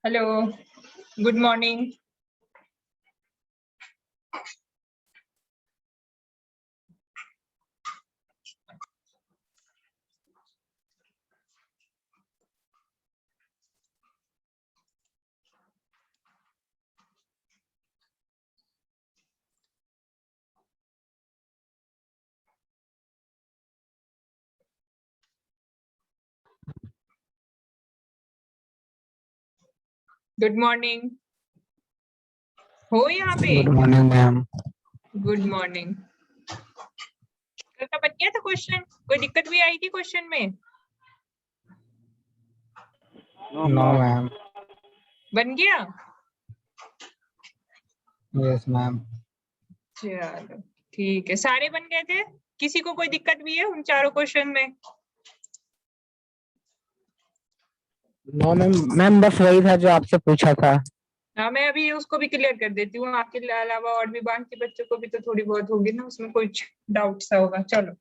Hello, good morning. Good morning. हो यहाँ पे? Good morning ma'am. Good morning. कल का बन गया था क्वेश्चन? कोई दिक्कत भी आई थी क्वेश्चन में? No ma'am. बन गया? Yes ma'am. चलो ठीक है, सारे बन गए थे। किसी को कोई दिक्कत भी है उन चारों क्वेश्चन में? नो मैम, मैम बस वही था जो आपसे पूछा था। हाँ, मैं अभी उसको भी क्लियर कर देती हूँ। आपके अलावा और भी बाकी बच्चों को भी तो थोड़ी बहुत होगी ना, उसमें कुछ डाउट सा होगा। चलो,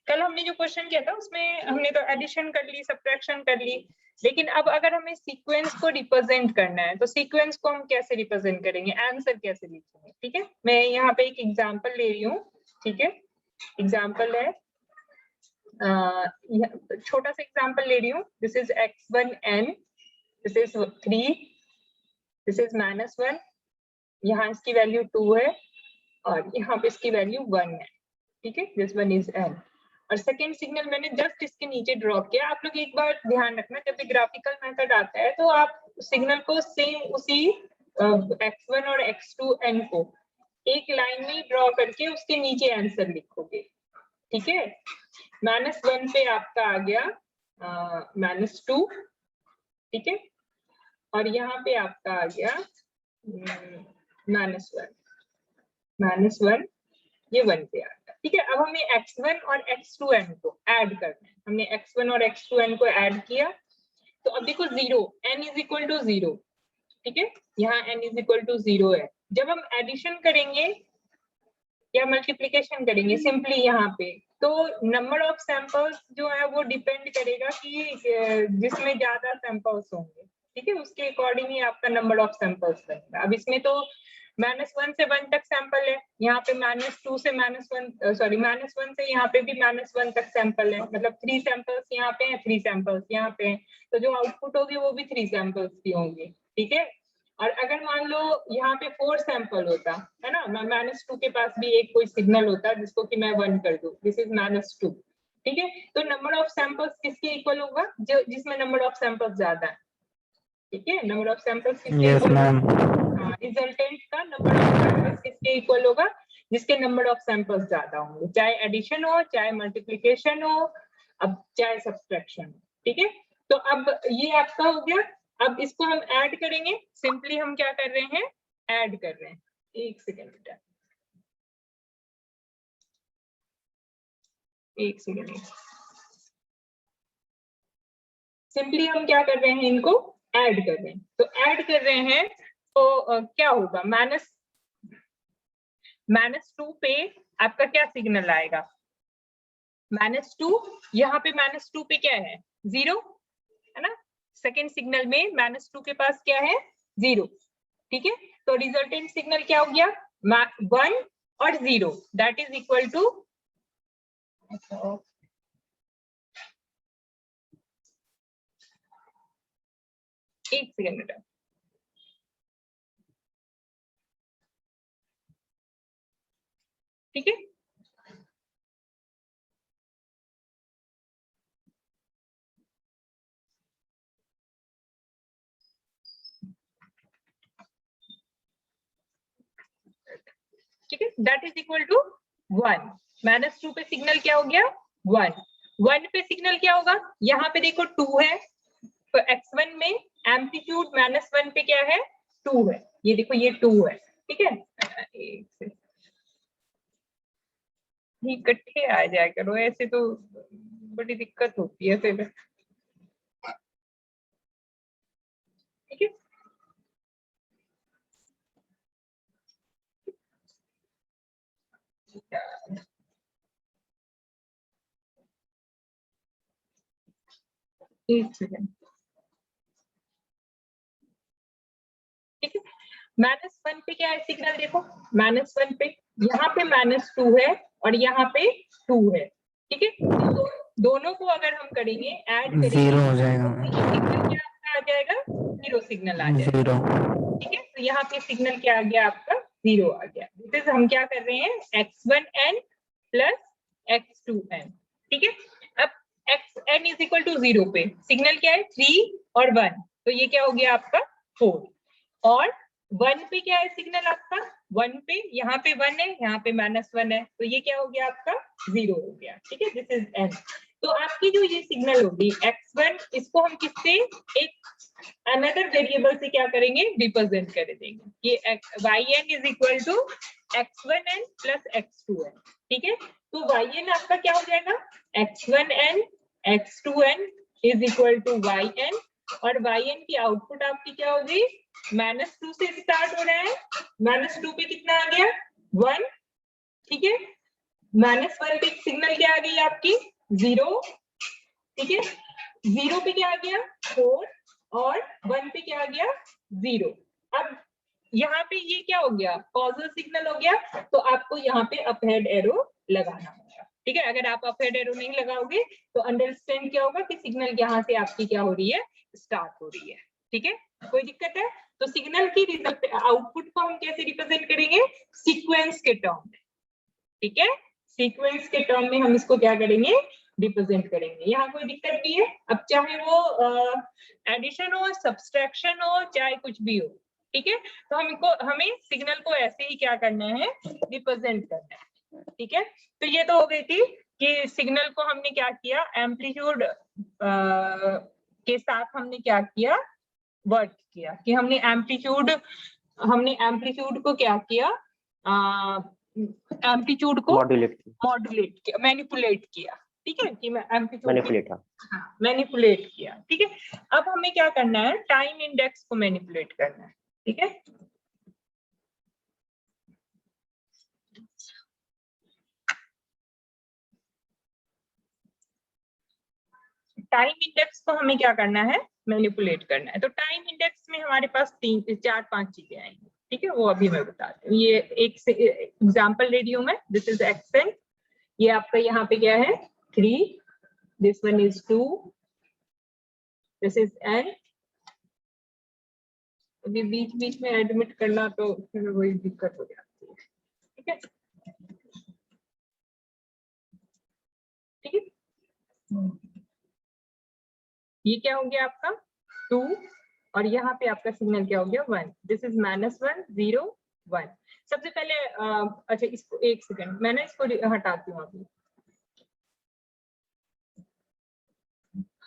कल हमने जो क्वेश्चन किया था उसमें हमने तो एडिशन कर ली, सब्ट्रैक्शन कर ली, लेकिन अब अगर हमें सीक्वेंस को रिप्रेजेंट करना है तो सीक्वेंस को हम कैसे रिप्रेजेंट करेंगे, आंसर कैसे लिखेंगे? ठीक है, मैं यहाँ पे एक एग्जाम्पल ले रही हूँ। ठीक है, एग्जाम्पल है, छोटा सा एग्जाम्पल ले रही हूँ। This is x1n, this is 3, this is -1, यहाँ इसकी वैल्यू 2 है और यहाँ पे इसकी वैल्यू 1 है। ठीक है, दिस वन इज n। और सेकेंड सिग्नल मैंने जस्ट इसके नीचे ड्रॉप किया। आप लोग एक बार ध्यान रखना, जब भी ग्राफिकल मेथड आता है तो आप सिग्नल को सेम उसी x1 और x2n को एक लाइन में ड्रॉ करके उसके नीचे आंसर लिखोगे। ठीक है, -1 पे आपका आ गया -2। ठीक है, और यहाँ पे आपका आ गया -1, ये 1 पे आ गया। ठीक है, अब हमें x1 और x2n को ऐड करना है। हमने x1 और x2n को ऐड किया तो अब देखो 0, n इज इक्वल टू 0। ठीक है, यहाँ n इज इक्वल टू 0 है। जब हम एडिशन करेंगे या मल्टीप्लीकेशन करेंगे सिंपली यहाँ पे, तो नंबर ऑफ सैंपल्स जो है वो डिपेंड करेगा कि जिसमें ज्यादा सैंपल्स होंगे। ठीक है, उसके अकॉर्डिंग ही आपका नंबर ऑफ सैंपल्स बनेगा। अब इसमें तो -1 से 1 तक सैंपल है, यहाँ पे -2 से -1, सॉरी -1 से यहाँ पे भी -1 तक सैंपल है। मतलब 3 सैंपल्स यहाँ पे हैं, 3 सैंपल्स यहाँ पे हैं, तो जो आउटपुट होगी वो भी 3 सैंपल्स की होंगी। ठीक है, और अगर मान लो यहाँ पे 4 सैंपल होता है ना, -2 के पास भी एक कोई सिग्नल होता जिसको कि मैं 1 कर दूं, दिस इज -2। ठीक है, तो नंबर ऑफ सैंपल्स किसके इक्वल होगा? जो जिसमें नंबर ऑफ सैंपल्स ज्यादा है। ठीक है, नंबर ऑफ सैंपल्स किसके यस इक्वल मैम। होगा? रिजल्टेंट का नंबर ऑफ सैंपल्स किसके इक्वल होगा? जिसके नंबर ऑफ सैंपल्स ज्यादा होंगे, चाहे एडिशन हो, चाहे मल्टीप्लिकेशन हो, अब चाहे सब्सट्रैक्शन हो। ठीक है, तो अब ये आपका हो गया। अब इसको हम ऐड करेंगे। सिंपली हम क्या कर रहे हैं? ऐड कर रहे हैं। एक सेकेंड बेटा, एक सेकेंड। सिंपली हम क्या कर रहे हैं? इनको ऐड कर रहे हैं। तो ऐड कर रहे हैं तो क्या होगा? -2 पे आपका क्या सिग्नल आएगा? -2, यहाँ पे -2 पे क्या है? 0 है ना। सेकेंड सिग्नल में -2 के पास क्या है? 0। ठीक है, तो रिजल्टेंट सिग्नल क्या हो गया? 1 और 0, दैट इज इक्वल टू, एक सेकेंड बेटा, ठीक है। ठीक है, दैट इज इक्वल टू 1। -2 पे सिग्नल क्या हो गया? 1। 1 पे सिग्नल क्या होगा? यहाँ पे देखो 2 है, तो x1 में एम्पलीट्यूड -1 पे क्या है? 2 है। ये देखो, ये 2 है। ठीक है, इकट्ठे आ जाया करो, ऐसे तो बड़ी दिक्कत होती है फिर। ठीक है, एक सेकेंड। -1 पे क्या है सिग्नल, देखो -1 पे, यहाँ पे -2 है और यहाँ पे 2 है, ठीक है। तो दोनों को अगर हम करेंगे ऐड करेंगे जीरो हो जाएगा, तो ये सिग्नल क्या आपका आ जाएगा, 0 सिग्नल आ जाएगा, जीरो। ठीक है। तो यहाँ पे सिग्नल क्या आ गया आपका, 0 आ गया। दिस हम क्या कर रहे हैं, x1n प्लस x2n, ठीक है। अब xn इज इक्वल टू 0 पे सिग्नल क्या है, 3 और 1, तो ये क्या हो गया आपका 4, और 1 पे क्या है सिग्नल आपका, 1 पे, यहाँ पे 1 है, यहाँ पे -1 है, तो ये क्या हो गया आपका 0 हो गया, ठीक है। This is n। तो आपकी जो ये सिग्नल होगी x1, इसको हम किससे, एक अनदर वेरिएबल से क्या करेंगे, रिप्रेजेंट कर देंगे। ये yn is equal to x1n plus x2n, ठीक है। तो yn आपका क्या हो जाएगा, x1n x2n is equal to yn, और yn की आउटपुट आपकी क्या होगी, -2 से स्टार्ट हो रहा है, -2 पे कितना आ गया 1, ठीक है। -1 पे सिग्नल क्या आ गई आपकी 0, ठीक है। 0 पे क्या आ गया 4 और 1 पे क्या आ गया 0। अब यहाँ पे ये क्या हो गया, कॉजल सिग्नल हो गया, तो आपको यहाँ पे अपहेड एरो लगाना होगा, ठीक है। अगर आप अपहेड एरो नहीं लगाओगे तो अंडरस्टैंड क्या होगा कि सिग्नल यहाँ से आपकी क्या हो रही है, स्टार्ट हो रही है, ठीक है। कोई दिक्कत है, तो सिग्नल की रिजल्ट आउटपुट को हम कैसे रिप्रेजेंट करेंगे, सीक्वेंस के टर्म में, ठीक है। सीक्वेंस के टर्म में हम इसको क्या करेंगे, रिप्रेजेंट करेंगे। यहाँ कोई दिक्कत नहीं है, अब चाहे वो एडिशन हो, सब्सट्रैक्शन हो, चाहे कुछ भी हो, ठीक है। तो हमें सिग्नल को ऐसे ही क्या करना है, रिप्रेजेंट करना है, ठीक है। तो ये तो हो गई थी कि सिग्नल को हमने क्या किया, एम्पलीट्यूड के साथ हमने क्या किया, वर्क किया, कि हमने एम्पलीट्यूड को क्या किया, एम्पलीट्यूड को मॉड्यूलेट किया, मैनिपुलेट किया, ठीक है, कि मैं एम्पलीट्यूड मैनिपुलेट किया, ठीक है। अब हमें क्या करना है, टाइम इंडेक्स को मैनिपुलेट करना है, ठीक है। टाइम इंडेक्स को हमें क्या करना है, मैनिपुलेट करना है। तो टाइम इंडेक्स में हमारे पास 4-5 चीजें आएंगी, ठीक है, वो अभी मैं बताती हूँ। ये एक से एग्जांपल ले रही हूँ मैं, दिस इज एक्सएन, ये आपका यहाँ पे क्या है 3, this one is 2, this is n। अभी बीच बीच में एडमिट करना तो फिर वही दिक्कत हो जाती है, ठीक है, ठीक है। ये क्या हो गया आपका 2, और यहाँ पे आपका सिग्नल क्या हो गया 1, दिस इज -1 0 1। सबसे पहले अच्छा इसको एक सेकंड, मैंने इसको हटाती हूँ अभी।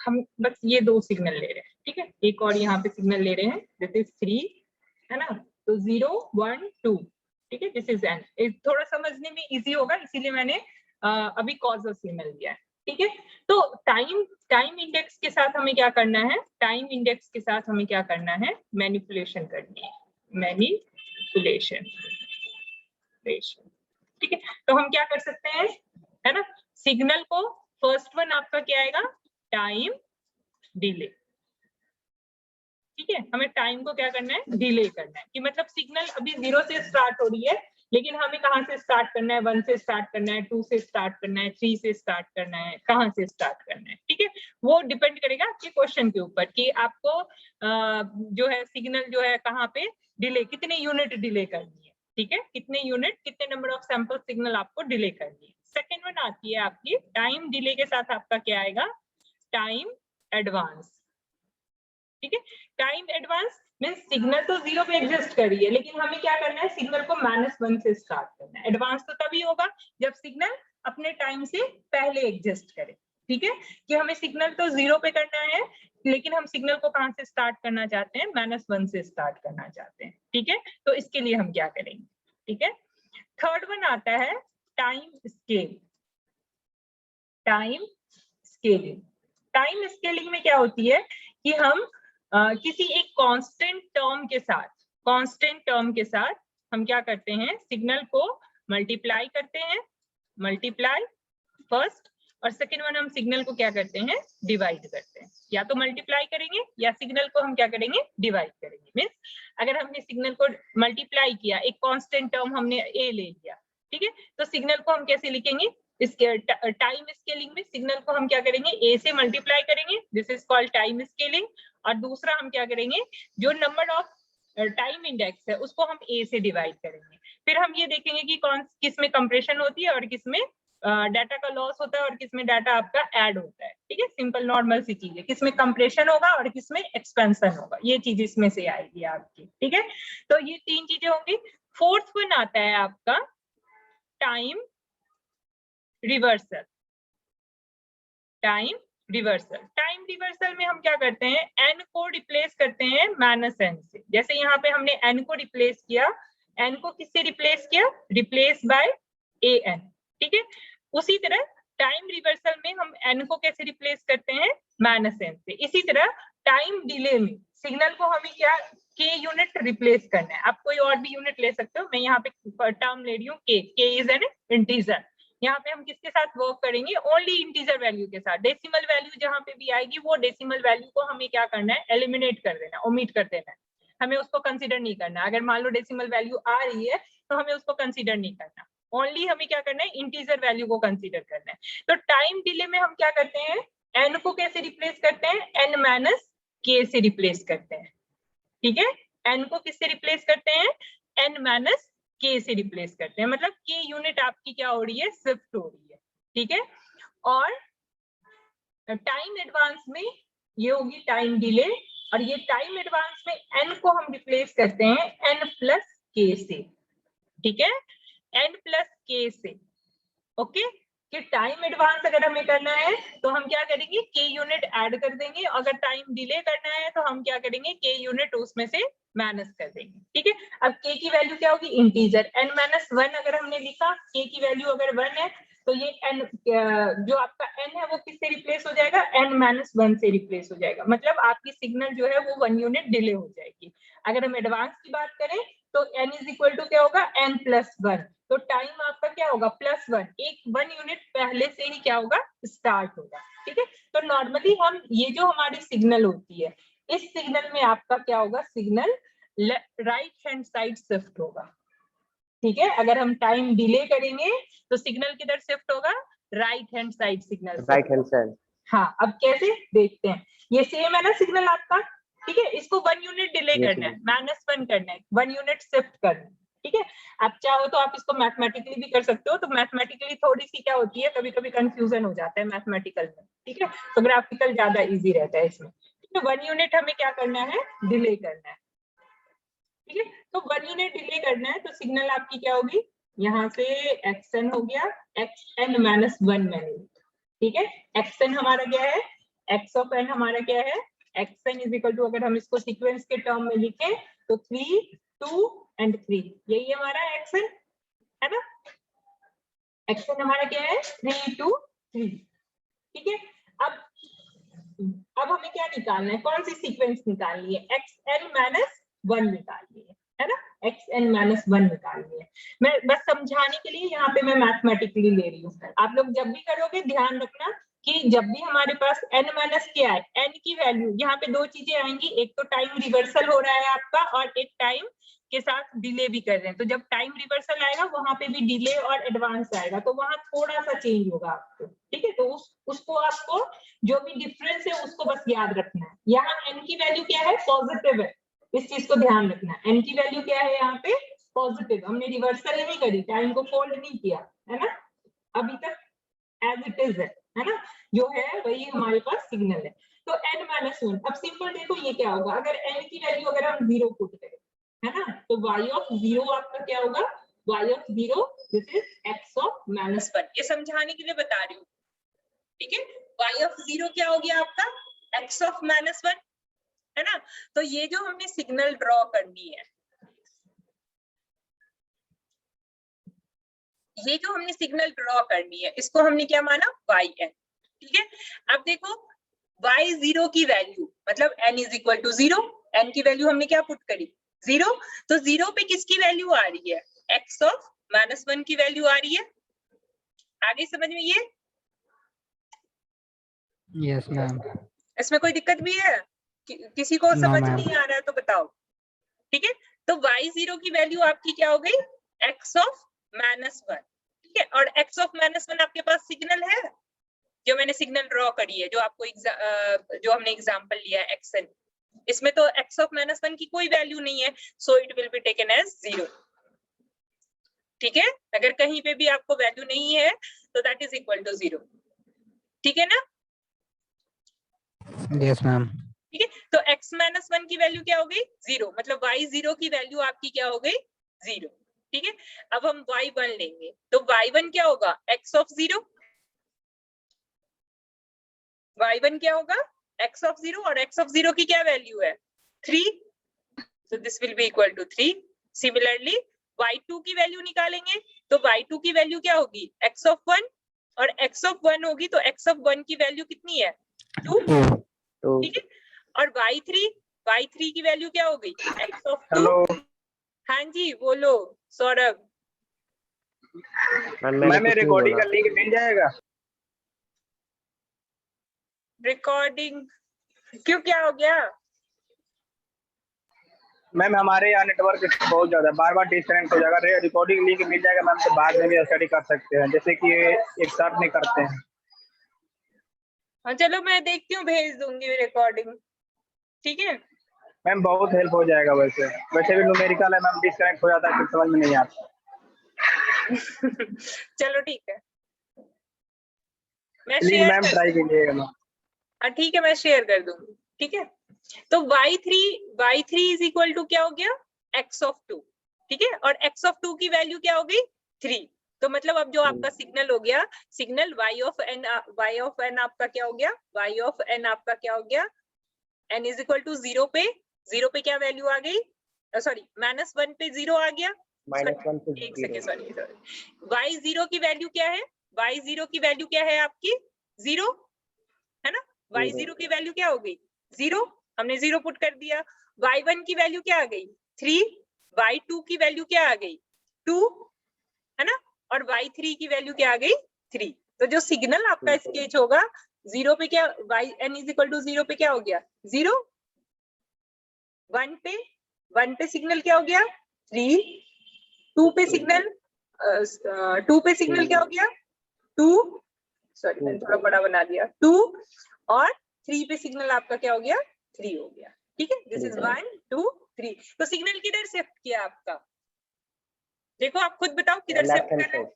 हम बस ये 2 सिग्नल ले रहे हैं, ठीक है, एक और यहाँ पे सिग्नल ले रहे हैं, दिस इज 3, है ना, तो 0 1 2, ठीक है, दिस इज n। थोड़ा समझने में इजी होगा, इसीलिए मैंने अभी कॉजल सिग्नल दिया है, ठीक है। तो टाइम इंडेक्स के साथ हमें क्या करना है, टाइम इंडेक्स के साथ हमें क्या करना है, मैनिपुलेशन करनी है, मैनिपुलेशन, ठीक है। तो हम क्या कर सकते हैं, है ना, सिग्नल को फर्स्ट वन आपका क्या आएगा, टाइम डिले, ठीक है। हमें टाइम को क्या करना है, डिले करना है, कि मतलब सिग्नल अभी 0 से स्टार्ट हो रही है, लेकिन हमें कहाँ से स्टार्ट करना है, 1 से स्टार्ट करना है, 2 से स्टार्ट करना है, 3 से स्टार्ट करना है, कहाँ से स्टार्ट करना है, ठीक है। वो डिपेंड करेगा आपके क्वेश्चन के ऊपर कि आपको जो है सिग्नल जो है कहाँ पे डिले, कितने यूनिट डिले करनी है, ठीक है, कितने यूनिट, कितने नंबर ऑफ सैंपल सिग्नल आपको डिले करनी है। सेकेंड वन आती है आपकी टाइम डिले के साथ आपका क्या आएगा, टाइम एडवांस, ठीक है। टाइम एडवांस मींस सिग्नल तो 0 पे एग्जिस्ट कर रही है, लेकिन हमें क्या करना है, सिग्नल को -1 से स्टार्ट करना है। एडवांस तो तभी होगा जब सिग्नल अपने टाइम से पहले एग्जिस्ट करे, ठीक है, कि हमें सिग्नल तो 0 पे करना है, लेकिन हम सिग्नल को कहां से स्टार्ट करना चाहते हैं, -1 से स्टार्ट करना चाहते हैं, ठीक है। तो इसके लिए हम क्या करेंगे, ठीक है। थर्ड वन आता है time scale, time scaling. Time scaling में क्या होती है कि हम किसी एक कांस्टेंट टर्म के साथ हम क्या करते हैं, सिग्नल को मल्टीप्लाई करते हैं, मल्टीप्लाई फर्स्ट, और सेकेंड वन हम सिग्नल को क्या करते हैं, डिवाइड करते हैं। या तो मल्टीप्लाई करेंगे या सिग्नल को हम क्या करेंगे, डिवाइड करेंगे। मीन्स अगर हमने सिग्नल को मल्टीप्लाई किया, एक कांस्टेंट टर्म हमने ए ले लिया, ठीक है, तो सिग्नल को हम कैसे लिखेंगे, इसके टाइम स्केलिंग में सिग्नल को हम क्या करेंगे, ए से मल्टीप्लाई करेंगे, this is called time scaling. और दूसरा हम क्या करेंगे, जो नंबर ऑफ टाइम इंडेक्स है उसको हम ए से डिवाइड करेंगे। फिर हम ये देखेंगे कि कौन किस में कंप्रेशन होती है और किस में डाटा का लॉस होता है और किस में डाटा आपका ऐड होता है। ठीक है, सिंपल नॉर्मल सी चीज है, किस में कंप्रेशन होगा और किस में एक्सपेंशन होगा, ये चीज इसमें से आएगी आपकी। ठीक है, तो ये तीन चीजें होंगी। फोर्थ वन आता है आपका time reversal. Time reversal, time reversal में हम क्या करते हैं, n को रिप्लेस करते हैं -n से। जैसे यहाँ पे हमने n को रिप्लेस किया, n को किससे रिप्लेस किया, रिप्लेस बाय an। ठीक है, उसी तरह टाइम रिवर्सल में हम n को कैसे रिप्लेस करते हैं, -n से। इसी तरह टाइम डिले में सिग्नल को हमें क्या, k यूनिट रिप्लेस करना है। आप कोई और भी यूनिट ले सकते हो, मैं यहाँ पे टर्म ले रही हूँ k इज एन इंटीजर। यहाँ पे हम किसके साथ वर्क करेंगे, ओनली इंटीजर वैल्यू के साथ। डेसिमल वैल्यू जहाँ पे भी आएगी वो डेसिमल वैल्यू को हमें क्या करना है, एलिमिनेट कर देना, ओमिट कर देना है, हमें उसको कंसीडर नहीं करना। अगर मान लो डेसिमल वैल्यू आ रही है तो हमें उसको कंसीडर नहीं करना, ओनली हमें क्या करना है, इंटीजर वैल्यू को कंसीडर करना है। तो टाइम डिले में हम क्या करते हैं, एन को कैसे रिप्लेस करते हैं, एन माइनस के से रिप्लेस करते हैं। ठीक है, एन को किससे रिप्लेस करते हैं, एन माइनस के से रिप्लेस करते हैं, मतलब के यूनिट आपकी क्या हो रही है, शिफ्ट हो रही है। ठीक है, और टाइम एडवांस में ये होगी टाइम डिले, और ये टाइम एडवांस में एन को हम रिप्लेस करते हैं एन प्लस के से। ठीक है, एन प्लस के से। ओके, कि टाइम एडवांस अगर हमें करना है तो हम क्या करेंगे, के यूनिट ऐड कर देंगे, अगर टाइम डिले करना है तो हम क्या करेंगे, के यूनिट उसमें से माइनस कर देंगे। ठीक है, अब के की वैल्यू क्या होगी, इंटीजर n माइनस 1 अगर हमने लिखा, के की वैल्यू अगर 1 है तो ये n जो आपका n है वो किससे रिप्लेस हो जाएगा, n माइनस 1 से रिप्लेस हो जाएगा। मतलब आपकी सिग्नल जो है वो 1 यूनिट डिले हो जाएगी। अगर हम एडवांस की बात करें तो n इज इक्वल टू क्या होगा, n प्लस 1, तो टाइम आपका क्या होगा, +1, एक 1 यूनिट पहले से ही क्या होगा, स्टार्ट होगा। ठीक है, तो नॉर्मली हम ये जो हमारी सिग्नल होती है, इस सिग्नल में आपका क्या होगा, signal right hand side shift होगा। ठीक है, अगर हम टाइम डिले करेंगे तो सिग्नल किधर शिफ्ट होगा, right hand side signal, right hand side. हाँ, अब कैसे देखते हैं, ये सेम है ना सिग्नल आपका। ठीक है, इसको 1 यूनिट डिले करना है, -1 करना है, 1 यूनिट शिफ्ट करना है। ठीक है, आप चाहो तो आप इसको मैथमेटिकली भी कर सकते हो, तो मैथमेटिकली थोड़ी सी क्या होती है, कभी कभी कंफ्यूजन हो जाता है मैथमेटिकल में। ठीक है, तो ग्राफिकल ज्यादा इजी रहता है इसमें। ठीक है, 1 यूनिट हमें क्या करना है, डिले करना है। ठीक है, तो 1 यूनिट डिले करना है तो सिग्नल आपकी क्या होगी, यहाँ से xn हो गया, xn माइनस 1 मैंने। ठीक है, xn हमारा क्या है, x ऑफ n हमारा क्या है, xn इज इक्वल टू, अगर हम इसको सीक्वेंस के टर्म में लिखें तो 3 2 एंड 3, यही हमारा xn है ना। xn हमारा क्या है, 3 2 3। ठीक है, अब हमें क्या निकालना है, कौन सी सीक्वेंस निकालनी है, xn माइनस 1 निकालनी है ना, xn माइनस 1 निकालनी है। मैं बस समझाने के लिए यहाँ पे मैं मैथमेटिकली ले रही हूँ, आप लोग जब भी करोगे ध्यान रखना कि जब भी हमारे पास n माइनस क्या है, n की वैल्यू, यहाँ पे दो चीजें आएंगी, एक तो टाइम रिवर्सल हो रहा है आपका और एक टाइम के साथ डिले भी कर रहे हैं। तो जब टाइम रिवर्सल आएगा वहां पे भी डिले और एडवांस आएगा, तो वहां थोड़ा सा चेंज होगा आपको। ठीक है, तो उसको आपको जो भी डिफरेंस है उसको बस याद रखना है। यहाँ n की वैल्यू क्या है, पॉजिटिव है, इस चीज को ध्यान रखना है। n की वैल्यू क्या है यहाँ पे, पॉजिटिव, हमने रिवर्सल ही नहीं करी, टाइम को फोल्ड नहीं किया है ना, अभी तक एज इट इज है ना, जो है वही हमारे पास सिग्नल है। तो n माइनस 1, अब सिंपल देखो ये क्या होगा, अगर n की वैल्यू अगर हम 0 पुट करें है ना, तो y ऑफ 0 आपका क्या होगा, y of 0 this is x of minus 1, ये समझाने के लिए बता रही हूँ। ठीक है, y ऑफ 0 क्या हो गया आपका, x ऑफ माइनस 1 है ना। तो ये जो हमने सिग्नल ड्रॉ करनी है, ये जो हमने सिग्नल ड्रॉ करनी है, इसको हमने क्या माना, yn। ठीक है, अब देखो y0 की वैल्यू मतलब n is equal to 0, n की वैल्यू हमने क्या पुट करी, 0, तो 0 पे किसकी वैल्यू आ रही है, x ऑफ माइनस 1 की वैल्यू आ रही है। आगे समझ में ये यस मैम। इसमें कोई दिक्कत भी है? किसी को नो समझ मैम। नहीं आ रहा है तो बताओ। ठीक है, तो y0 की वैल्यू आपकी क्या हो गई? x of -1। ठीक है, और x ऑफ -1 आपके पास सिग्नल है, जो मैंने सिग्नल ड्रॉ करी है, जो आपको जो हमने एग्जांपल लिया है xn, इसमें तो x ऑफ -1 की कोई वैल्यू नहीं है, so it will be taken as 0। ठीक है, अगर कहीं पे भी आपको वैल्यू नहीं है तो दैट इज इक्वल टू 0। ठीक है ना? Yes ma'am. ठीक है, तो x -1 की वैल्यू क्या हो गई? 0, मतलब y0 की वैल्यू आपकी क्या हो गई? 0। ठीक है, अब हम y1 लेंगे, तो y1 क्या होगा? x of 0। y1 क्या होगा? x ऑफ 0, और x ऑफ 0 की क्या वैल्यू है? 3, so this will be equal to 3। Similarly y2 की वैल्यू निकालेंगे, तो y2 की वैल्यू क्या होगी? x of 1, और x of 1 होगी तो x of 1 की वैल्यू कितनी है? 2। ठीक है, और y3 की वैल्यू क्या हो गई? x of 2। हेलो हाँ जी बोलो सौरभ। मैम, रिकॉर्डिंग का लिंक मिल जाएगा? रिकॉर्डिंग क्यों, क्या हो गया? मैम हमारे यहाँ नेटवर्क बहुत ज्यादा बार बार डिस्कनेक्ट हो जाएगा। रिकॉर्डिंग लिंक मिल जाएगा मैम, तो बाद में भी स्टडी कर सकते हैं, जैसे कि एक साथ नहीं करते हैं। हाँ चलो मैं देखती हूँ, भेज दूंगी रिकॉर्डिंग। ठीक है मैम बहुत हेल्प हो जाएगा। वैसे भी न्यूमेरिकल है मैम, डिस्कनेक्ट हो जाता है, फिर समझ में नहीं आता। चलो ठीक है, मैं प्लीज शेयर मैम कर ट्राई कीजिएगा मैम। हाँ ठीक है, मैं शेयर कर दूंगी। ठीक है, तो y3 इज इक्वल टू क्या हो गया? x of 2। ठीक है, और x ऑफ 2 की वैल्यू क्या हो गई? 3। तो मतलब अब जो आपका सिग्नल हो गया, सिग्नल y ऑफ n आपका क्या हो गया? y ऑफ n आपका क्या हो गया? n इज इक्वल टू 0 पे क्या वैल्यू आ गई? सॉरी -1 पे 0 आ गया। -1 पे एक सेकेंड, सॉरी y0 की वैल्यू क्या है? y0 की वैल्यू क्या है आपकी? 0 है ना? y0 की वैल्यू क्या हो गई? 0। हमने 0 पुट कर दिया। y1 की वैल्यू क्या आ गई? 3। y2 की वैल्यू क्या आ गई? 2, है ना? और y3 की वैल्यू क्या आ गई? 3। तो जो सिग्नल आपका स्केच होगा 0 पे क्या, n इज इक्वल टू 0 पे क्या हो गया? 0। 1 पे सिग्नल क्या हो गया? 3। 2 पे सिग्नल 2 पे सिग्नल क्या हो गया? 2, सॉरी मैंने थोड़ा बड़ा बना दिया, 2, और 3 पे सिग्नल आपका क्या हो गया? 3 हो गया। ठीक है, दिस इज 1 2 3। तो सिग्नल किधर शिफ्ट किया आपका? देखो आप खुद बताओ किधर शिफ्ट कर रहे हैं?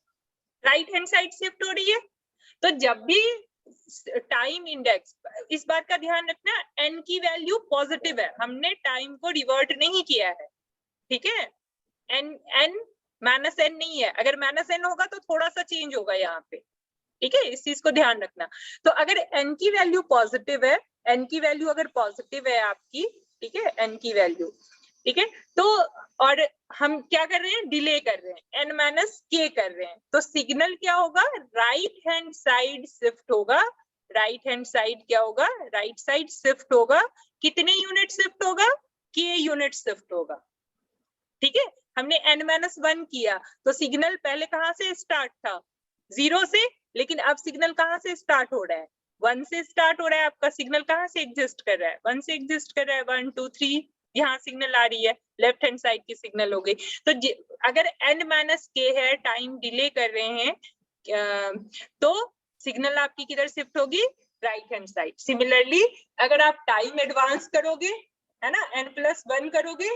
राइट हैंड साइड शिफ्ट हो रही है। तो जब भी टाइम इंडेक्स, इस बात का ध्यान रखना, n की वैल्यू पॉजिटिव है, हमने टाइम को रिवर्ट नहीं किया है। ठीक है, n -n नहीं है, अगर -n होगा तो थोड़ा सा चेंज होगा यहाँ पे। ठीक है, इस चीज को ध्यान रखना। तो अगर n की वैल्यू पॉजिटिव है, n की वैल्यू अगर पॉजिटिव है आपकी, ठीक है, n की वैल्यू, ठीक है, तो और हम क्या कर रहे हैं? डिले कर रहे हैं, n - k कर रहे हैं, तो सिग्नल क्या होगा? राइट हैंड साइड शिफ्ट होगा। राइट हैंड साइड क्या होगा? राइट साइड शिफ्ट होगा। कितने यूनिट शिफ्ट होगा? k यूनिट शिफ्ट होगा। ठीक है, हमने n-1 किया तो सिग्नल पहले कहां से स्टार्ट था? 0 से, लेकिन अब सिग्नल कहां से स्टार्ट हो रहा है? 1 से स्टार्ट हो रहा है। आपका सिग्नल कहां से एग्जिस्ट कर रहा है? 1 से एग्जिस्ट कर रहा है। 1 2 3 यहाँ सिग्नल आ रही है, लेफ्ट हैंड साइड की सिग्नल हो गई। तो अगर n - k है, टाइम डिले कर रहे हैं, तो सिग्नल आपकी किधर शिफ्ट होगी? Right hand side. सिमिलरली अगर आप टाइम एडवांस करोगे, है ना, n+1 करोगे,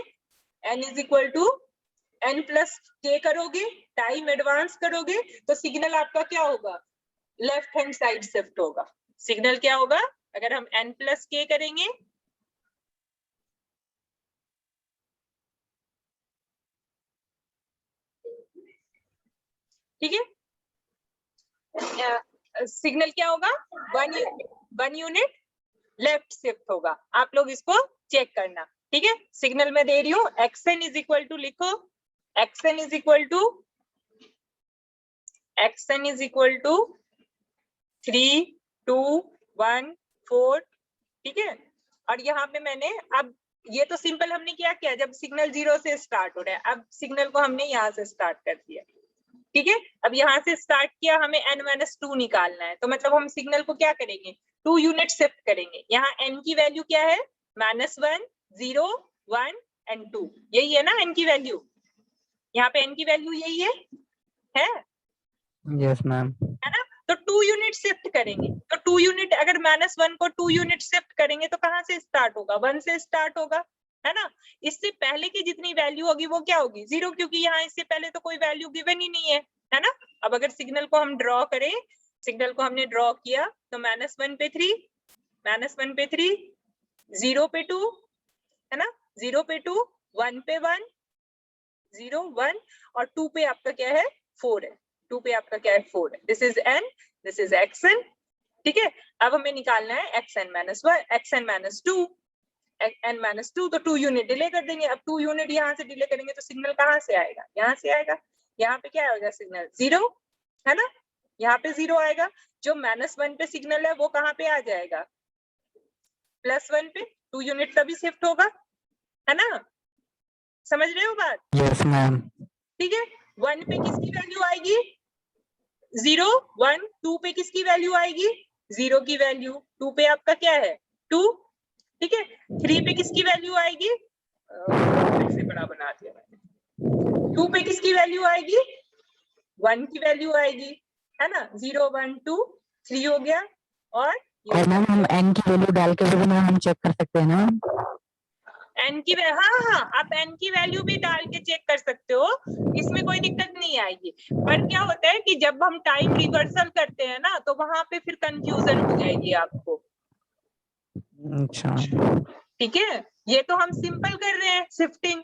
n is equal to n+k करोगे, टाइम एडवांस करोगे, तो सिग्नल आपका क्या होगा? लेफ्ट हैंड साइड शिफ्ट होगा। सिग्नल क्या होगा अगर हम n+k करेंगे? ठीक है, सिग्नल क्या होगा? 1 यूनिट लेफ्ट शिफ्ट होगा। आप लोग इसको चेक करना। ठीक है, सिग्नल में दे रही हूँ, xn इज इक्वल टू, लिखो xn इज इक्वल टू 3 2 1 4। ठीक है, और यहाँ पे मैंने, अब ये तो सिंपल हमने क्या किया, जब सिग्नल 0 से स्टार्ट हो रहा है, अब सिग्नल को हमने यहाँ से स्टार्ट कर दिया। ठीक है, अब यहाँ से स्टार्ट किया, हमें n - 2 निकालना है, तो मतलब हम सिग्नल को क्या करेंगे? 2 यूनिट शिफ्ट करेंगे। यहाँ n की वैल्यू क्या है, -1, 0, 1 एंड 2, यही है ना n की वैल्यू, यहाँ पे n की वैल्यू यही है यस मैम। है ना। तो 2 यूनिट शिफ्ट करेंगे, तो 2 यूनिट अगर -1 को 2 यूनिट शिफ्ट करेंगे तो कहाँ से स्टार्ट होगा, 1 से स्टार्ट होगा, है ना। इससे पहले की जितनी वैल्यू होगी वो क्या होगी, 0, क्योंकि यहाँ इससे पहले तो कोई वैल्यू गिवन ही नहीं है ना। अब अगर सिग्नल को हम ड्रॉ करें, सिग्नल को हमने ड्रॉ किया तो -1 पे 3, -1 पे 3, 0 पे 2, है ना, 0 पे 2, 1 पे 1, 0, 1 और 2 पे आपका क्या है, 4 है, 2 पे आपका क्या है, 4 है। This is n, this is xn, ठीक है। अब हमें निकालना है xn -1, xn -2, n -2, तो 2 यूनिट डिले कर देंगे। अब 2 यूनिट यहाँ से डिले करेंगे तो सिग्नल कहाँ से आएगा, यहाँ से आएगा, यहाँ पे क्या आएगा सिग्नल, 0, है ना, यहाँ पे 0 आएगा। जो -1 पे सिग्नल है वो कहाँ पे आ जाएगा, +1 पे, 2 यूनिट तभी शिफ्ट होगा, है ना, समझ रहे हो बात, यस मैम। ठीक है। 1 पे किसकी वैल्यू आएगी, 0, 1, 2 पे किसकी वैल्यू आएगी, 0 की वैल्यू, 2 पे आपका क्या है, 2, ठीक है। 3 पे किसकी वैल्यू आएगी, फिर से बड़ा बना दिया मैंने, 2 पे किसकी वैल्यू आएगी, 1 की वैल्यू आएगी, है ना, 0, 1, 2, 3 हो गया। और मैम हम n की वैल्यू डाल के भी हम चेक कर सकते हैं ना, n की हाँ आप n की वैल्यू भी डाल के चेक कर सकते हो, इसमें कोई दिक्कत नहीं आएगी। पर क्या होता है कि जब हम टाइम रिवर्सल करते हैं ना तो वहां पे फिर कंफ्यूजन हो जाएगी आपको, अच्छा ठीक है। ये तो हम सिंपल कर रहे हैं शिफ्टिंग,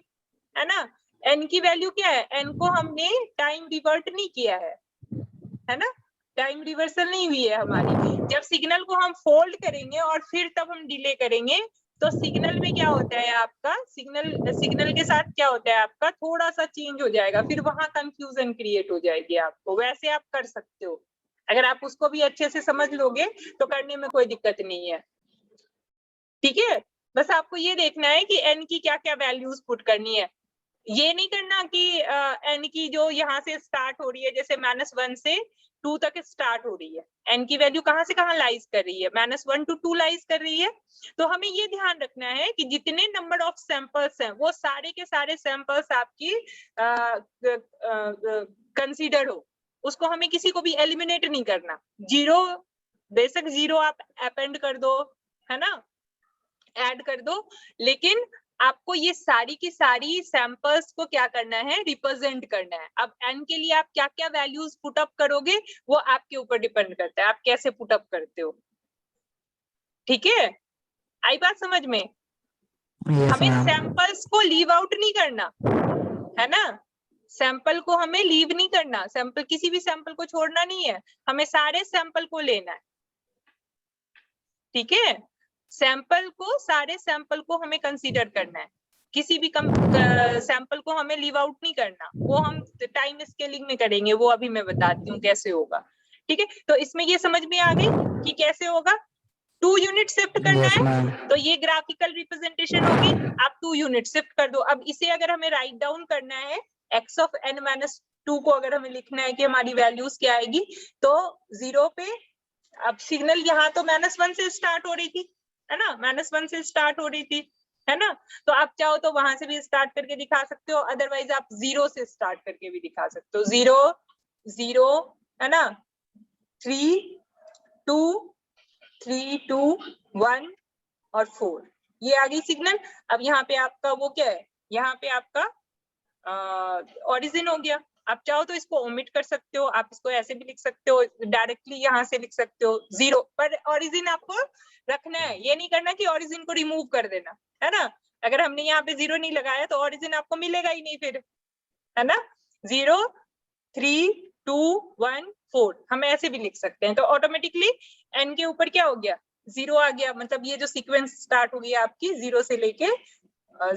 है ना। n की वैल्यू क्या है, n को हमने टाइम रिवर्ट नहीं किया है ना, टाइम रिवर्सल नहीं हुई है हमारी। जब सिग्नल को हम फोल्ड करेंगे और फिर तब हम डिले करेंगे तो सिग्नल में क्या होता है आपका, सिग्नल के साथ क्या होता है आपका, थोड़ा सा चेंज हो जाएगा, फिर वहां कंफ्यूजन क्रिएट हो जाएगी आपको। वैसे आप कर सकते हो, अगर आप उसको भी अच्छे से समझ लोगे तो करने में कोई दिक्कत नहीं है, ठीक है। बस आपको ये देखना है कि n की क्या क्या वैल्यूज पुट करनी है। ये नहीं करना कि n की जो यहाँ से स्टार्ट हो रही है, जैसे -1 से 2 तक स्टार्ट हो रही है, n की वैल्यू कहाँ से कहाँ लाइज कर रही है, -1 to 2 लाइज कर रही है। तो हमें ये ध्यान रखना है कि जितने नंबर ऑफ सैंपल्स हैं वो सारे के सारे सैंपल्स आपकी कंसीडर हो, उसको हमें किसी को भी एलिमिनेट नहीं करना। 0 बेशक 0 आप अपेंड कर दो, है ना, ऐड कर दो, लेकिन आपको ये सारी की सारी सैंपल्स को क्या करना है, रिप्रेजेंट करना है। अब n के लिए आप क्या क्या वैल्यूज पुट अप करोगे वो आपके ऊपर डिपेंड करता है, आप कैसे पुट अप करते हो, ठीक है। आई बात समझ में, हमें सैंपल्स को लीव आउट नहीं करना, है ना, सैंपल को हमें लीव नहीं करना, सैंपल किसी भी सैंपल को छोड़ना नहीं है, हमें सारे सैंपल को लेना है, ठीक है। सैंपल को, सारे सैंपल को हमें कंसीडर करना है, किसी भी सैंपल को हमें लीव आउट नहीं करना। वो हम टाइम स्केलिंग में करेंगे, वो अभी मैं बताती हूँ कैसे होगा, ठीक है। तो इसमें ये समझ में आ गई कि कैसे होगा, 2 यूनिट शिफ्ट करना है तो ये ग्राफिकल रिप्रेजेंटेशन होगी, आप 2 यूनिट शिफ्ट कर दो। अब इसे अगर हमें राइट डाउन करना है, x of n - 2 को अगर हमें लिखना है कि हमारी वैल्यूज क्या आएगी, तो 0 पे, अब सिग्नल यहाँ तो -1 से स्टार्ट हो रही थी, है ना, -1 से स्टार्ट हो रही थी, है ना, तो आप चाहो तो वहां से भी स्टार्ट करके दिखा सकते हो, अदरवाइज आप 0 से स्टार्ट करके भी दिखा सकते हो। 0, 0, है ना, 3, 2, 3, 2, 1 और 4, ये आ गई सिग्नल। अब यहाँ पे आपका वो क्या है, यहाँ पे आपका ओरिजिन हो गया। आप चाहो तो इसको ओमिट कर सकते हो, आप इसको ऐसे भी लिख सकते हो, डायरेक्टली यहाँ से लिख सकते हो 0, पर ओरिजिन आपको रखना है, ये नहीं करना कि ओरिजिन को रिमूव कर देना, है ना। अगर हमने यहाँ पे 0 नहीं लगाया तो ओरिजिन आपको मिलेगा ही नहीं फिर, है ना। 0, 3, 2, 1, 4 हम ऐसे भी लिख सकते हैं, तो ऑटोमेटिकली n के ऊपर क्या हो गया, 0 आ गया, मतलब ये जो सीक्वेंस स्टार्ट हो गई आपकी 0 से लेके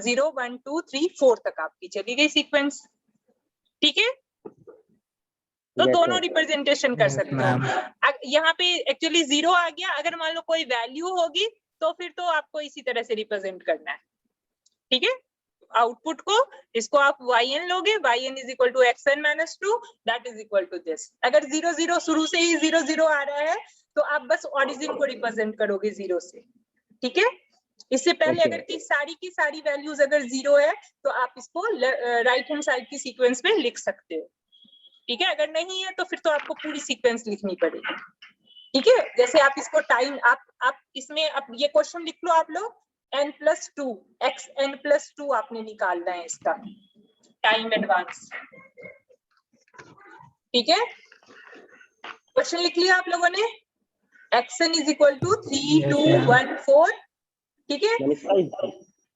0, 1, 2, 3, 4 तक आपकी चली गई सीक्वेंस, ठीक है। तो दोनों रिप्रेजेंटेशन कर सकते हो। यहाँ पे एक्चुअली 0 आ गया, अगर मान लो कोई वैल्यू होगी तो फिर तो आपको इसी तरह से रिप्रेजेंट करना है, ठीक है। आउटपुट को, इसको आप yn लोगे, yn is equal to xn - 2, that is equal to this. अगर 0, 0 शुरू से ही 0, 0 आ रहा है तो आप बस ओरिजिन को रिप्रेजेंट करोगे 0 से, ठीक है। इससे पहले Okay. अगर की सारी वैल्यूज अगर 0 है तो आप इसको राइट हैंड साइड की सीक्वेंस में लिख सकते हो, ठीक है। अगर नहीं है तो फिर तो आपको पूरी सीक्वेंस लिखनी पड़ेगी, ठीक है। जैसे आप इसको टाइम आप इसमें अब ये क्वेश्चन लिख लो आप लोग, n+2 xn+2 आपने निकालना है इसका टाइम एडवांस, ठीक है। क्वेश्चन लिख लिया आप लोगों ने, xn = 3 2 1 4, ठीक है।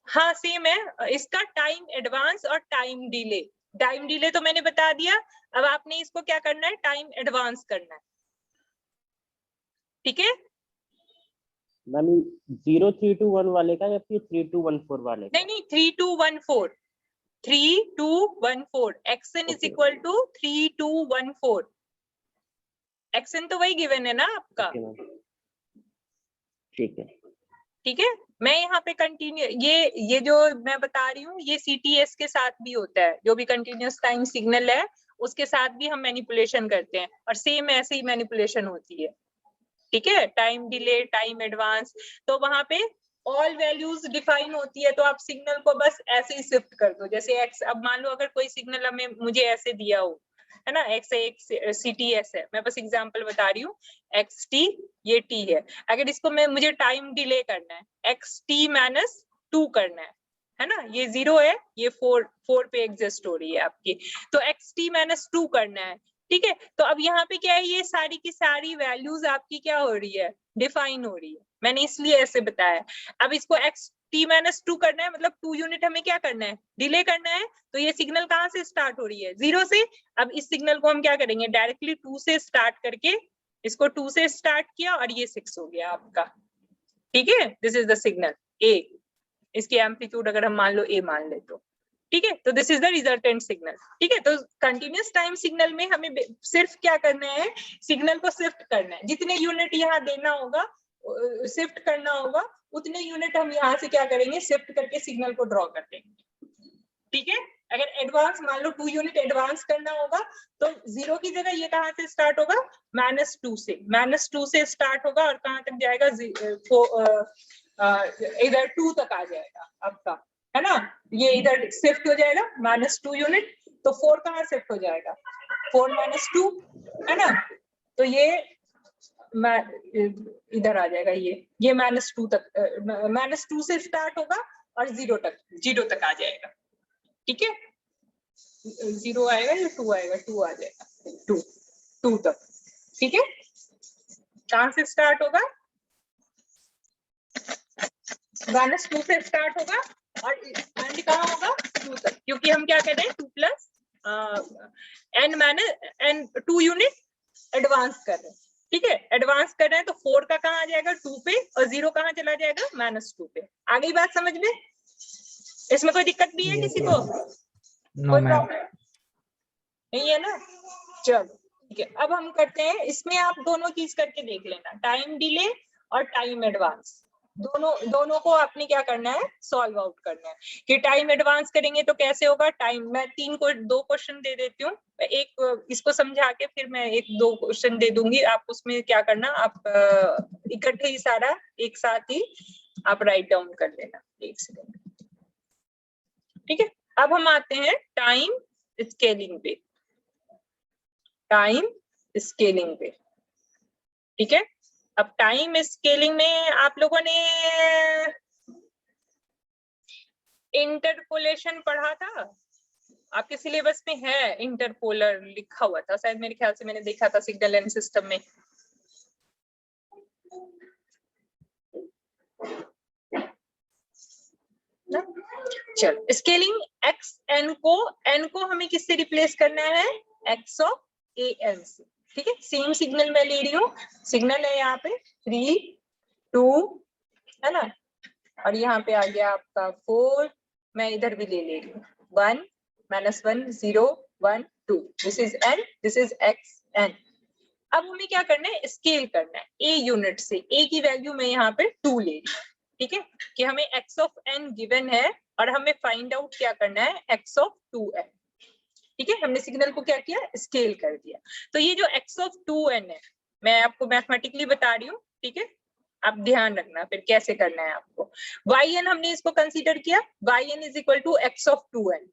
हाँ सेम है इसका टाइम एडवांस और टाइम डिले। टाइम डिले तो मैंने बता दिया, अब आपने इसको क्या करना है, टाइम एडवांस करना है, ठीक है। मैम 0321 वाले का या फिर 3214 वाले का? नहीं 3214 3214 xn = 3214, xn तो वही गिवन है ना आपका, ठीक है। ठीक है। मैं यहाँ पे कंटिन्यू ये जो मैं बता रही हूँ ये CTS के साथ भी होता है, जो भी कंटिन्यूअस टाइम सिग्नल है उसके साथ भी हम मैनिपुलेशन करते हैं और सेम ऐसे ही मैनिपुलेशन होती है, ठीक है। टाइम डिले, टाइम एडवांस, तो वहां पे ऑल वैल्यूज डिफाइन होती है, तो आप सिग्नल को बस ऐसे ही शिफ्ट कर दो। जैसे x, अब मान लो अगर कोई सिग्नल हमें मुझे ऐसे दिया हो, है ना, x एक CTS है, मैं बस एग्जांपल बता रही हूँ, xt ये t है। अगर इसको मुझे टाइम डिले करना है, xt-2 करना है ना, ये 0 है, ये 4 पे एग्जिस्ट हो रही है आपकी, तो xt-2 करना है, ठीक है। तो अब यहाँ पे क्या है, ये सारी की सारी वैल्यूज आपकी क्या हो रही है, डिफाइन हो रही है, मैंने इसलिए ऐसे बताया। अब इसको xt-2 करना है, मतलब 2 यूनिट हमें क्या करना है, डिले करना है, तो ये सिग्नल कहाँ से स्टार्ट हो रही है, 0 से। अब इस सिग्नल को हम क्या करेंगे, डायरेक्टली 2 से स्टार्ट करके, इसको 2 से स्टार्ट किया और ये 6 हो गया आपका, ठीक है। This is the signal A, इसकी एम्पलीट्यूड अगर हम मान लो A मान ले तो, ठीक है। तो this is the resultant signal, ठीक है। तो कंटिन्यूअस टाइम सिग्नल में हमें सिर्फ क्या करना है, सिग्नल को शिफ्ट करना है, जितने यूनिट यहाँ देना होगा, शिफ्ट करना होगा, उतने यूनिट हम यहाँ से क्या करेंगे, शिफ्ट करके सिग्नल को ड्रॉ कर देंगे, ठीक है। अगर एडवांस मान लो 2 यूनिट एडवांस करना होगा तो 0 की जगह ये कहाँ से स्टार्ट होगा, -2 से, -2 से स्टार्ट होगा और कहाँ तक जाएगा, इधर 2 तक आ जाएगा आपका, है ना। ये इधर शिफ्ट हो जाएगा -2 यूनिट, तो 4 कहाँ शिफ्ट हो जाएगा, 4 - 2, है ना। तो ये इधर आ जाएगा, ये -2 तक, -2 से स्टार्ट होगा और 0 तक आ जाएगा, ठीक है। 0 आएगा या 2 आएगा, 2 आ जाएगा, 2 तक, ठीक है। कहाँ से स्टार्ट होगा, -2 से स्टार्ट होगा और एंड कहाँ होगा, 2 तक, क्योंकि हम क्या कर रहे हैं, 2 + n-2 यूनिट एडवांस कर रहे हैं, ठीक है। एडवांस कर रहे हैं तो 4 का कहाँ आ जाएगा, 2 पे, और 0 कहाँ चला जाएगा, -2 पे। आ गई बात समझ में, इसमें कोई दिक्कत भी है किसी को, कोई प्रॉब्लम नहीं है ना। चलो ठीक है, अब हम करते हैं, इसमें आप दोनों चीज करके देख लेना, टाइम डिले और टाइम एडवांस, दोनों को आपने क्या करना है, सॉल्व आउट करना है। कि टाइम एडवांस करेंगे तो कैसे होगा, टाइम, मैं 2 क्वेश्चन दे देती हूँ, एक इसको समझा के फिर मैं 1-2 क्वेश्चन दे दूंगी, आप उसमें क्या करना, आप इकट्ठे ही सारा एक साथ ही आप राइट डाउन कर लेना, 1 सेकंड, ठीक है। अब हम आते हैं टाइम स्केलिंग पे, टाइम स्केलिंग पे, ठीक है। अब टाइम स्केलिंग में आप लोगों ने इंटरपोलेशन पढ़ा था, आपके सिलेबस में है, इंटरपोलर लिखा हुआ था शायद, मेरे ख्याल से मैंने देखा था सिग्नल एंड सिस्टम में। चलो, स्केलिंग n को हमें किससे रिप्लेस करना है, x(an) से, ठीक है। सेम सिग्नल मैं ले रही हूँ, सिग्नल है यहाँ पे 3 2, है ना, और यहाँ पे आ गया आपका 4, मैं इधर भी ले रही हूँ 1 -1 0 1 2, this is n, this is xn। अब हमें क्या करना है, स्केल करना है a यूनिट से, a की वैल्यू मैं यहाँ पे 2 ले रही हूँ, ठीक है, कि हमें x(n) गिवन है और हमें फाइंड आउट क्या करना है, x(2n), ठीक है। हमने सिग्नल को क्या किया, स्केल कर दिया। तो ये जो x(2n) है, मैं आपको मैथमेटिकली बता रही हूँ, ठीक है, आप ध्यान रखना फिर कैसे करना है आपको। yn हमने इसको कंसीडर किया, yn is equal to x of 2n,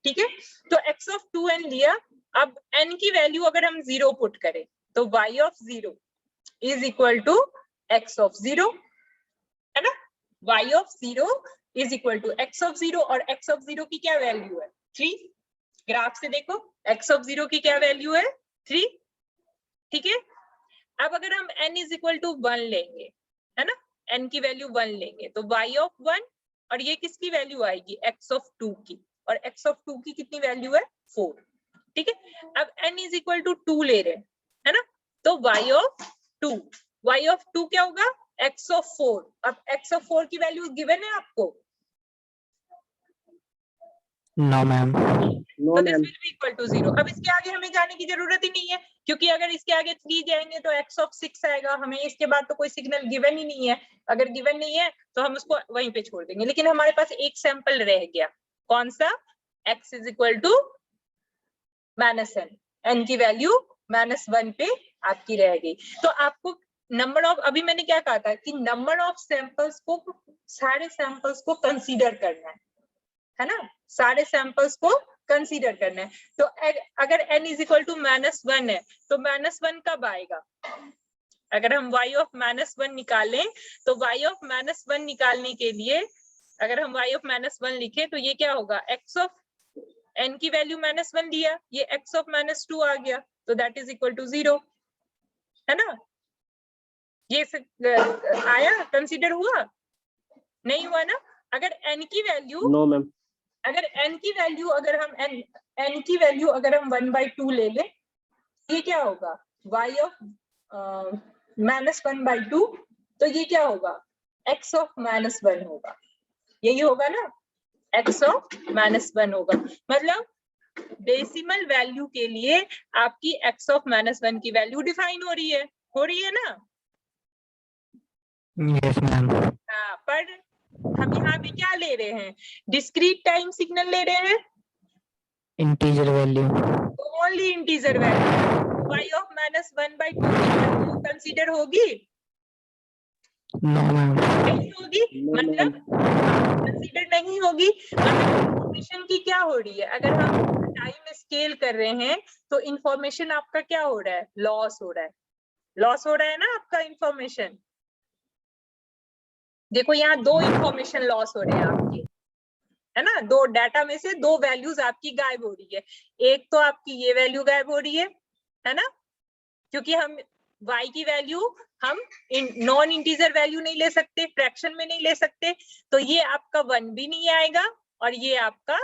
ठीक है, तो x ऑफ 2n लिया। अब n की वैल्यू अगर हम 0 पुट करें तो y of 0 is equal to x of 0, है ना, y of 0 is equal to x of 0, और x ऑफ 0 की क्या वैल्यू है 3, ग्राफ से देखो x ऑफ 0 की क्या वैल्यू है 3, ठीक है। अब अगर हम n इज इक्वल टू 1 लेंगे, है ना, n की वैल्यू 1 लेंगे तो y ऑफ 1, और ये किसकी वैल्यू आएगी x ऑफ 2 की, और x ऑफ 2 की कितनी वैल्यू है 4, ठीक है। अब n इज इक्वल टू 2 ले रहे हैं, है ना, तो y ऑफ 2 क्या होगा x ऑफ 4। अब x ऑफ 4 की वैल्यू गिवन है आपको, नो मैम। नो तो this ma'am. Will be equal to 0। अब इसके आगे हमें जाने की जरूरत ही नहीं है, क्योंकि अगर इसके आगे 3 जाएंगे तो x ऑफ 6 आएगा, हमें इसके बाद तो कोई सिग्नल गिवन ही नहीं है। अगर गिवन नहीं है तो हम उसको वहीं पे छोड़ देंगे, लेकिन हमारे पास एक सैंपल रह गया, कौन सा, x is equal to -n, n की वैल्यू -1 पे आपकी रह गई। तो आपको नंबर ऑफ, अभी मैंने क्या कहा था कि नंबर ऑफ सैंपल्स को, सारे सैंपल्स को कंसीडर करना है ना, सारे सैंपल्स को कंसीडर करना है। तो अगर n इज इक्वल टू -1 है तो -1 कब आएगा, अगर हम y ऑफ -1 निकालें तो y ऑफ -1 निकालने के लिए अगर हम y ऑफ -1 लिखे तो ये क्या होगा, x ऑफ n की वैल्यू -1 दिया, ये x ऑफ -2 आ गया, तो दैट इज इक्वल टू 0, है ना। ये आया, कंसीडर हुआ, नहीं हुआ ना। अगर n की वैल्यू, नो मैम। अगर n की वैल्यू, अगर हम n की वैल्यू अगर हम 1/2 ले लें, ये क्या होगा y ऑफ -1/2, तो ये क्या होगा x ऑफ -1 होगा, यही होगा ना, x ऑफ -1 होगा। मतलब डेसिमल वैल्यू के लिए आपकी x ऑफ -1 की वैल्यू डिफाइन हो रही है ना। Yes ma'am. हाँ, पर हम यहाँ पे क्या ले रहे हैं, डिस्क्रीट टाइम सिग्नल ले रहे हैं, integer value. Only integer value, y of -1/2 की वैल्यू कंसीडर होगी, नो मैम। नहीं होगी, मतलब कंसीडर नहीं होगी। मतलब इंफॉर्मेशन की क्या हो रही है, अगर हम टाइम स्केल कर रहे हैं तो इंफॉर्मेशन आपका क्या हो रहा है, लॉस हो रहा है ना आपका इंफॉर्मेशन। देखो यहाँ 2 इंफॉर्मेशन लॉस हो रहे हैं आपके, है ना, 2 डाटा में से 2 वैल्यूज आपकी गायब हो रही है। एक तो आपकी ये वैल्यू गायब हो रही है ना, क्योंकि हम y की वैल्यू हम नॉन इंटीजर वैल्यू नहीं ले सकते, फ्रैक्शन में नहीं ले सकते, तो ये आपका 1 भी नहीं आएगा और ये आपका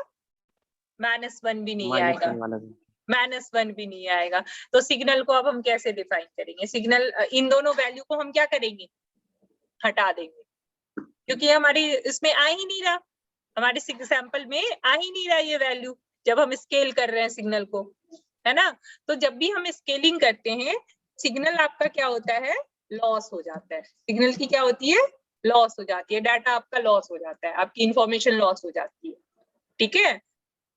-1 भी नहीं आएगा, -1 भी नहीं आएगा। तो सिग्नल को अब हम कैसे डिफाइन करेंगे, सिग्नल इन दोनों वैल्यू को हम क्या करेंगे, हटा देंगे, क्योंकि हमारी इसमें आ ही नहीं रहा, हमारे सैंपल में आ ही नहीं रहा ये वैल्यू जब हम स्केल कर रहे हैं सिग्नल को, है ना। तो जब भी हम स्केलिंग करते हैं सिग्नल आपका क्या होता है, लॉस हो जाता है, सिग्नल की क्या होती है, लॉस हो जाती है, डाटा आपका लॉस हो जाता है, आपकी इंफॉर्मेशन लॉस हो जाती है, ठीक है।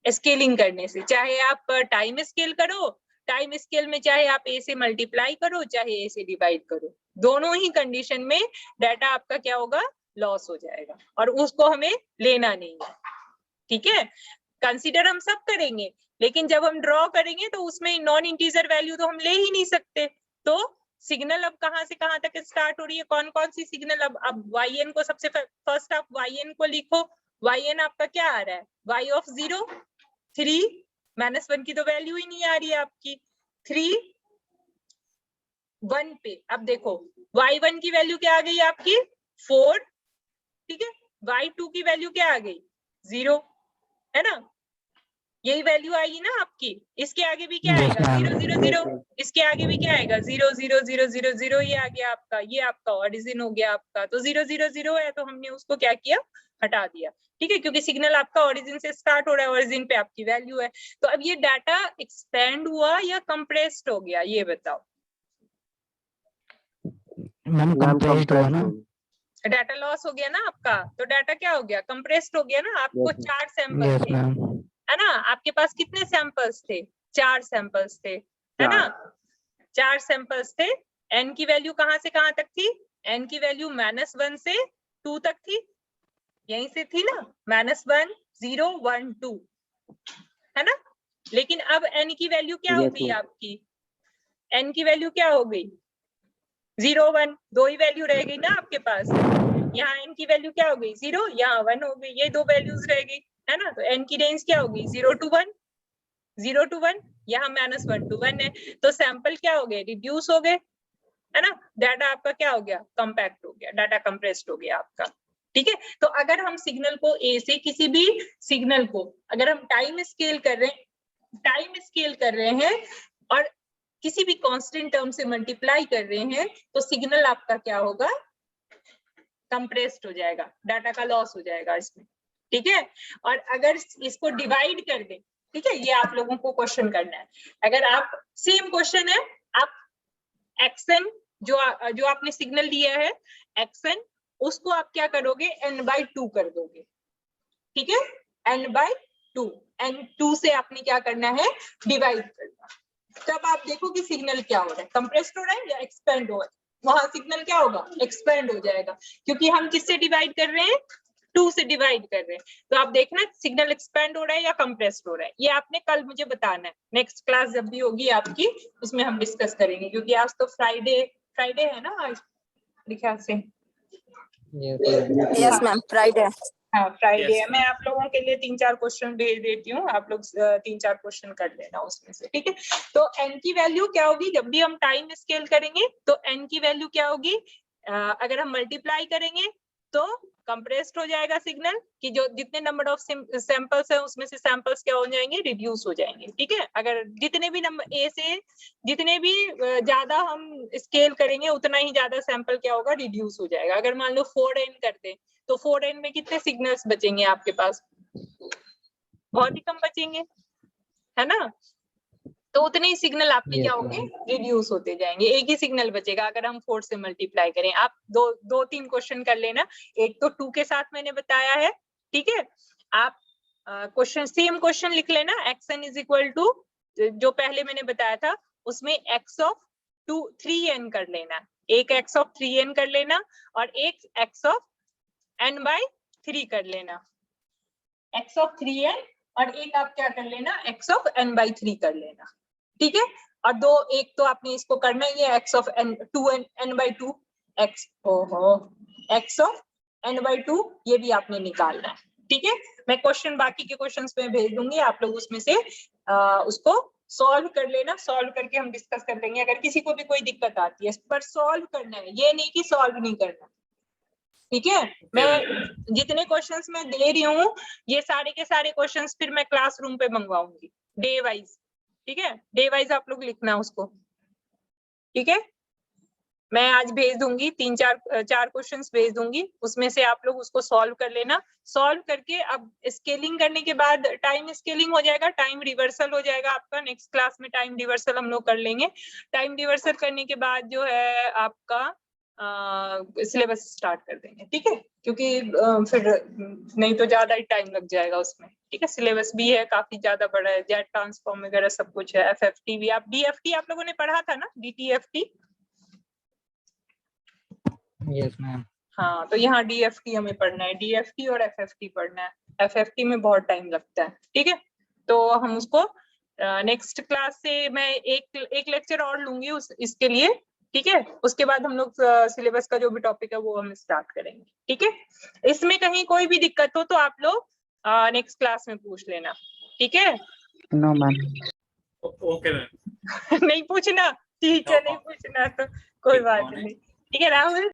स्केलिंग करने से, चाहे आप टाइम स्केल करो, टाइम स्केल में चाहे आप a से मल्टीप्लाई करो चाहे a से डिवाइड करो, दोनों ही कंडीशन में डाटा आपका क्या होगा, लॉस हो जाएगा, और उसको हमें लेना नहीं है, ठीक है। कंसीडर हम सब करेंगे, लेकिन जब हम ड्रॉ करेंगे तो उसमें नॉन इंटीजर वैल्यू तो हम ले ही नहीं सकते। तो सिग्नल अब कहाँ से कहाँ तक स्टार्ट हो रही है, कौन कौन सी सिग्नल, अब yn को सबसे फर्स्ट आप yn को लिखो, yn आपका क्या आ रहा है, y ऑफ 0 3, -1 की तो वैल्यू ही नहीं आ रही है आपकी, 3 1 पे। अब देखो y1 की वैल्यू क्या आ गई आपकी 4, ठीक है, y2 की वैल्यू क्या आ गई 0, है ना, यही वैल्यू आएगी ना आपकी। इसके आगे भी क्या Yes, आएगा, ma'am. 0 0 0, इसके आगे भी क्या आएगा 0 0 0 0 0, ये आ गया आपका, ये आपका ऑरिजिन हो गया आपका। तो 0 0 0 है तो हमने उसको क्या किया, हटा दिया, ठीक है, क्योंकि सिग्नल आपका ओरिजिन से स्टार्ट हो रहा है, ओरिजिन पे आपकी वैल्यू है। तो अब ये डाटा एक्सपेंड हुआ या कंप्रेस्ड हो गया, ये बताओ। मैम कंप्रेस्ड हुआ ना। डाटा लॉस हो गया ना आपका, तो डाटा क्या हो गया, कंप्रेस्ड हो गया ना। आपको 4 सैंपल यस थे, मैम। है ना, आपके पास कितने सैंपल्स थे, 4 सैंपल्स थे, है ना, 4 सैंपल्स थे। n की वैल्यू कहाँ से कहाँ तक थी? n की वैल्यू -1 से 2 तक थी, यहीं से थी ना, -1 0 1 2, है ना। लेकिन अब n की वैल्यू क्या हो Yes, गई ma'am. आपकी? n की वैल्यू क्या हो गई? 0 1, दो ही वैल्यू रह गई ना आपके पास। यहाँ n की वैल्यू क्या हो गई? 0, यहाँ 1 हो गई, ये दो वैल्यूज रह गई, है ना। तो n की रेंज क्या होगी? 0 to 1, 0 to 1, यहाँ -1 to 1 है, तो सैंपल क्या हो गए? रिड्यूस हो गए, है ना। डाटा आपका क्या हो गया? कंपैक्ट हो गया, डाटा कंप्रेस्ड हो गया आपका, ठीक है। तो अगर हम सिग्नल को ए से किसी भी सिग्नल को अगर हम टाइम स्केल कर रहे हैं और किसी भी कांस्टेंट टर्म से मल्टीप्लाई कर रहे हैं, तो सिग्नल आपका क्या होगा? कंप्रेस्ड हो जाएगा, डाटा का लॉस हो जाएगा इसमें, ठीक है। और अगर इसको डिवाइड कर दें, ठीक है, ये आप लोगों को क्वेश्चन करना है। अगर आप सेम क्वेश्चन है, आप एक्सन जो आपने सिग्नल दिया है एक्सन, उसको आप क्या करोगे? n/2 कर दोगे, ठीक है, n/2, n2 से आपने क्या करना है? डिवाइड करना। तब आप देखो कि सिग्नल क्या हो रहा है, कंप्रेस्ड हो रहा है या एक्सपेंड हो रहा है। वहां सिग्नल क्या होगा? एक्सपेंड हो जाएगा, क्योंकि हम किससे डिवाइड कर रहे हैं? 2 से डिवाइड कर रहे हैं। तो आप देखना सिग्नल एक्सपेंड हो रहा है या कंप्रेस्ड हो रहा है, ये आपने कल मुझे बताना है। नेक्स्ट क्लास जब भी होगी आपकी, उसमें हम डिस्कस करेंगे, क्योंकि आज तो फ्राइडे है ना, आज मेरे ख्याल से। Yes ma'am, Friday. हाँ फ्राइडे है। मैं आप लोगों के लिए 3-4 क्वेश्चन भेज देती हूँ, आप लोग 3-4 क्वेश्चन कर लेना उसमें से, ठीक है। तो n की वैल्यू क्या होगी? जब भी हम टाइम स्केल करेंगे तो n की वैल्यू क्या होगी? अगर हम मल्टीप्लाई करेंगे तो कंप्रेस्ड हो जाएगा सिग्नल, कि जो जितने नंबर ऑफ सैंपल्स है उसमें से सैंपल्स क्या हो जाएंगे? रिड्यूस हो जाएंगे, ठीक है। अगर जितने भी नंबर ए से जितने भी ज्यादा हम स्केल करेंगे, उतना ही ज्यादा सैंपल क्या होगा? रिड्यूस हो जाएगा। अगर मान लो 4n करते तो 4n में कितने सिग्नल्स बचेंगे आपके पास? बहुत ही कम बचेंगे, है ना। तो उतने ही सिग्नल आपके क्या होंगे? रिड्यूस होते जाएंगे, एक ही सिग्नल बचेगा अगर हम 4 से मल्टीप्लाई करें। आप 2-3 क्वेश्चन कर लेना, एक तो 2 के साथ मैंने बताया है, ठीक है। आप क्वेश्चन सेम क्वेश्चन लिख लेना, xn इज इक्वल टू जो पहले मैंने बताया था उसमें x ऑफ 3n कर लेना, एक x ऑफ 3n कर लेना और एक x ऑफ n/3 कर लेना, x ऑफ 3n और एक आप क्या कर लेना? x ऑफ n/3 कर लेना, ठीक है। और एक तो आपने इसको करना ही है, x of n/2 x x of n/2 ये भी आपने निकालना है, ठीक है। मैं क्वेश्चन बाकी के क्वेश्चंस में भेज दूंगी, आप लोग उसमें से उसको सॉल्व कर लेना, सॉल्व करके हम डिस्कस कर लेंगे। अगर किसी को भी कोई दिक्कत आती है, पर सॉल्व करना है, ये नहीं कि सॉल्व नहीं करना, ठीक है। मैं जितने क्वेश्चंस मैं दे रही हूँ ये सारे के सारे क्वेश्चंस फिर मैं क्लासरूम पे मंगवाऊंगी डे वाइज, ठीक है। डे वाइज आप लोग लिखना उसको, ठीक है। मैं आज भेज दूंगी 4 क्वेश्चंस भेज दूंगी, उसमें से आप लोग उसको सॉल्व कर लेना। सॉल्व करके अब स्केलिंग करने के बाद टाइम स्केलिंग हो जाएगा, टाइम रिवर्सल हो जाएगा आपका। नेक्स्ट क्लास में टाइम रिवर्सल हम लोग कर लेंगे। टाइम रिवर्सल करने के बाद जो है आपका सिलेबस स्टार्ट कर देंगे, ठीक है, क्योंकि फिर नहीं तो ज्यादा ही टाइम लग जाएगा उसमें, ठीक है। सिलेबस भी है काफी ज्यादा बड़ा है, जेट ट्रांसफॉर्म वगैरह सब कुछ है, FFT भी, आप DFT आप लोगों ने पढ़ा था ना, DTFT। Yes ma'am. हाँ तो यहाँ DFT हमें पढ़ना है, DFT और FFT पढ़ना है। FFT में बहुत टाइम लगता है, ठीक है। तो हम उसको नेक्स्ट क्लास से मैं एक लेक्चर और लूंगी इसके लिए, ठीक है। उसके बाद हम लोग सिलेबस का जो भी टॉपिक है वो हम स्टार्ट करेंगे, ठीक है। इसमें कहीं कोई भी दिक्कत हो तो आप लोग नेक्स्ट क्लास में पूछ लेना, ठीक है। No ma'am. Okay ma'am. नहीं पूछना, ठीक है, नहीं पूछना तो कोई बात नहीं, ठीक है राहुल।